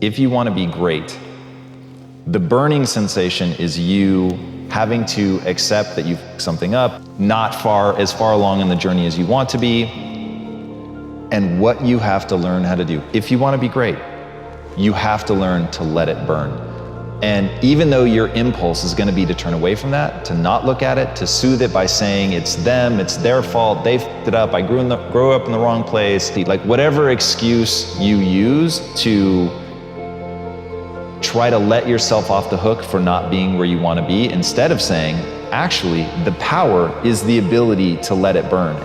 if you want to be great, the burning sensation is you having to accept that you've fucked something up, not as far along in the journey as you want to be, and what you have to learn how to do. If you want to be great, you have to learn to let it burn. And even though your impulse is going to be to turn away from that, to not look at it, to soothe it by saying it's them, it's their fault, they fucked it up, I grew up in the wrong place, like whatever excuse you use to try to let yourself off the hook for not being where you want to be, instead of saying, actually, the power is the ability to let it burn.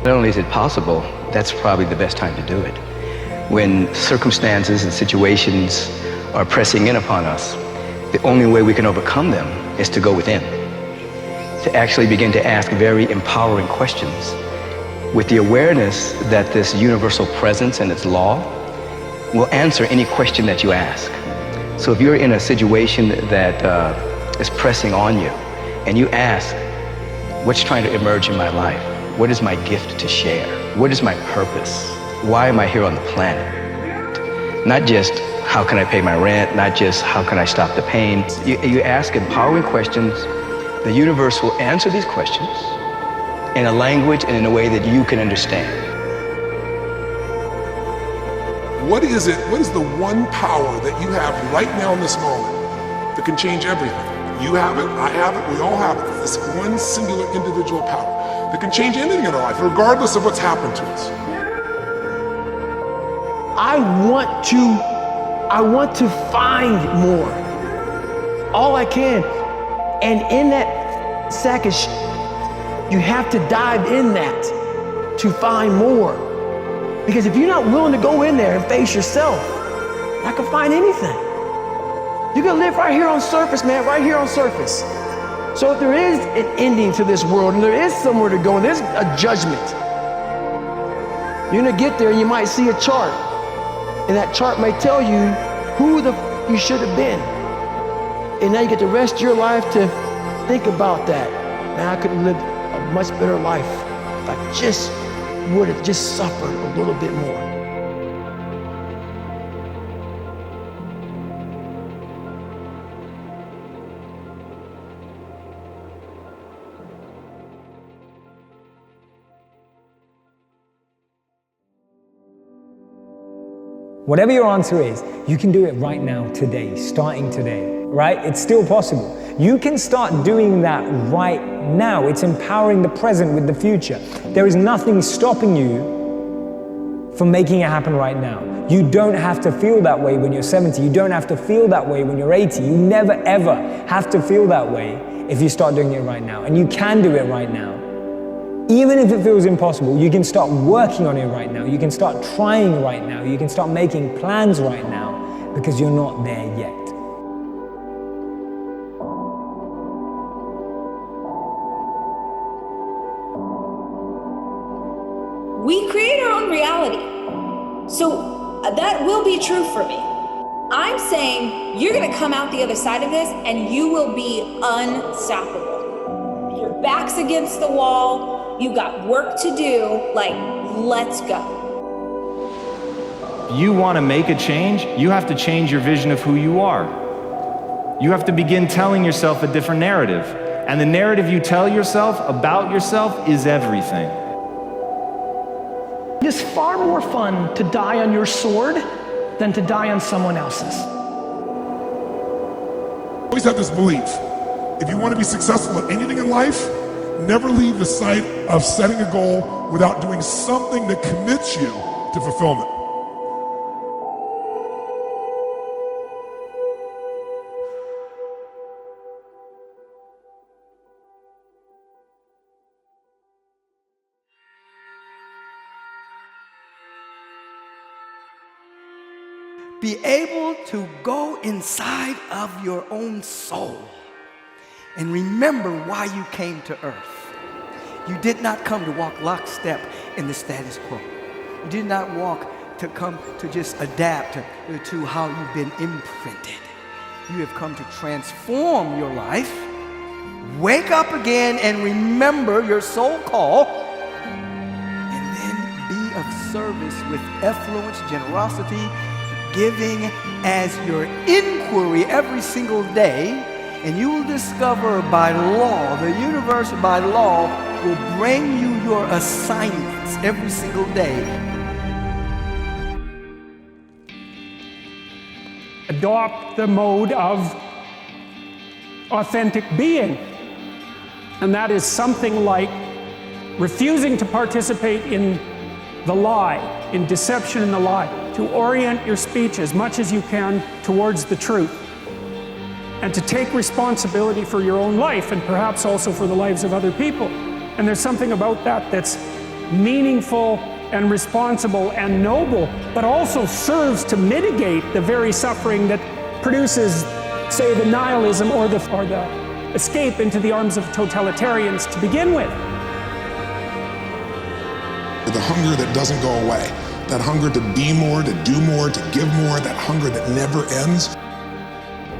Not only is it possible, that's probably the best time to do it. When circumstances and situations are pressing in upon us, the only way we can overcome them is to go within, to actually begin to ask very empowering questions with the awareness that this universal presence and its law will answer any question that you ask. So if you're in a situation that is pressing on you and you ask, what's trying to emerge in my life? What is my gift to share? What is my purpose? Why am I here on the planet? Not just how can I pay my rent, not just how can I stop the pain. You ask empowering questions. The universe will answer these questions in a language and in a way that you can understand. What is the one power that you have right now in this moment that can change everything? You have it, I have it, we all have it. This one singular individual power that can change anything in our life, regardless of what's happened to us. I want to find more, all I can. And in that sack of shit, you have to dive in that to find more. Because if you're not willing to go in there and face yourself, I can find anything. You can live right here on surface, man, right here on surface. So if there is an ending to this world and there is somewhere to go and there's a judgment, you're gonna get there and you might see a chart. And that chart may tell you who you should have been. And now you get the rest of your life to think about that. Man, I could have lived a much better life if I just would have just suffered a little bit more. Whatever your answer is, you can do it right now, today, starting today, right? It's still possible. You can start doing that right now. It's empowering the present with the future. There is nothing stopping you from making it happen right now. You don't have to feel that way when you're 70. You don't have to feel that way when you're 80. You never, ever have to feel that way if you start doing it right now. And you can do it right now. Even if it feels impossible, you can start working on it right now. You can start trying right now. You can start making plans right now because you're not there yet. We create our own reality. So that will be true for me. I'm saying you're gonna come out the other side of this and you will be unstoppable. Your back's against the wall. You got work to do, like, let's go. You want to make a change, you have to change your vision of who you are. You have to begin telling yourself a different narrative. And the narrative you tell yourself about yourself is everything. It is far more fun to die on your sword than to die on someone else's. I always have this belief, if you want to be successful at anything in life, never leave the sight of setting a goal without doing something that commits you to fulfillment. Be able to go inside of your own soul and remember why you came to earth. You did not come to walk lockstep in the status quo. You did not come to just adapt to how you've been imprinted. You have come to transform your life, wake up again and remember your soul call, and then be of service with effluence, generosity, giving as your inquiry every single day, and you will discover by law, the universe by law will bring you your assignments every single day. Adopt the mode of authentic being. And that is something like refusing to participate in the lie, in deception in the lie, to orient your speech as much as you can towards the truth, and to take responsibility for your own life and perhaps also for the lives of other people. And there's something about that that's meaningful and responsible and noble, but also serves to mitigate the very suffering that produces, say, the nihilism or the escape into the arms of totalitarians to begin with. The hunger that doesn't go away, that hunger to be more, to do more, to give more, that hunger that never ends.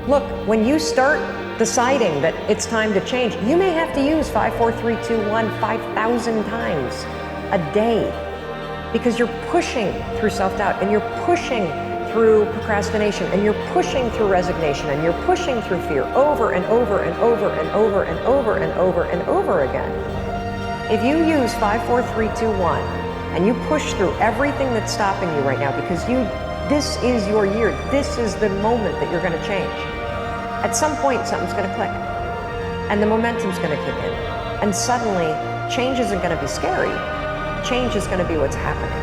Look, when you start deciding that it's time to change, you may have to use 5, 4, 3, 2, 1 5,000 times a day, because you're pushing through self-doubt, and you're pushing through procrastination, and you're pushing through resignation, and you're pushing through fear over and over and over and over and over and over and over again. If you use 5, 4, 3, 2, 1, and you push through everything that's stopping you right now, because this is your year, this is the moment that you're going to change. At some point, something's going to click, and the momentum's going to kick in, and suddenly, change isn't going to be scary. Change is going to be what's happening.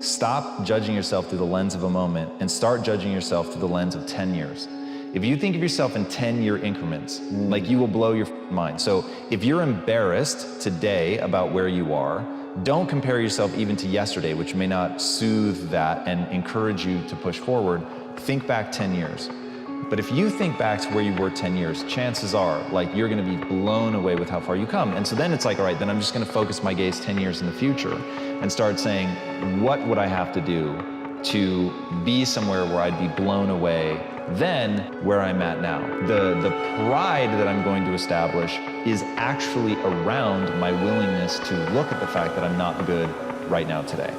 Stop judging yourself through the lens of a moment and start judging yourself through the lens of 10 years. If you think of yourself in 10-year increments, like, you will blow your mind. So if you're embarrassed today about where you are, don't compare yourself even to yesterday, which may not soothe that and encourage you to push forward. Think back 10 years. But if you think back to where you were 10 years, chances are, like, you're gonna be blown away with how far you come. And so then it's like, all right, then I'm just gonna focus my gaze 10 years in the future and start saying, what would I have to do to be somewhere where I'd be blown away than where I'm at now? The pride that I'm going to establish is actually around my willingness to look at the fact that I'm not good right now today.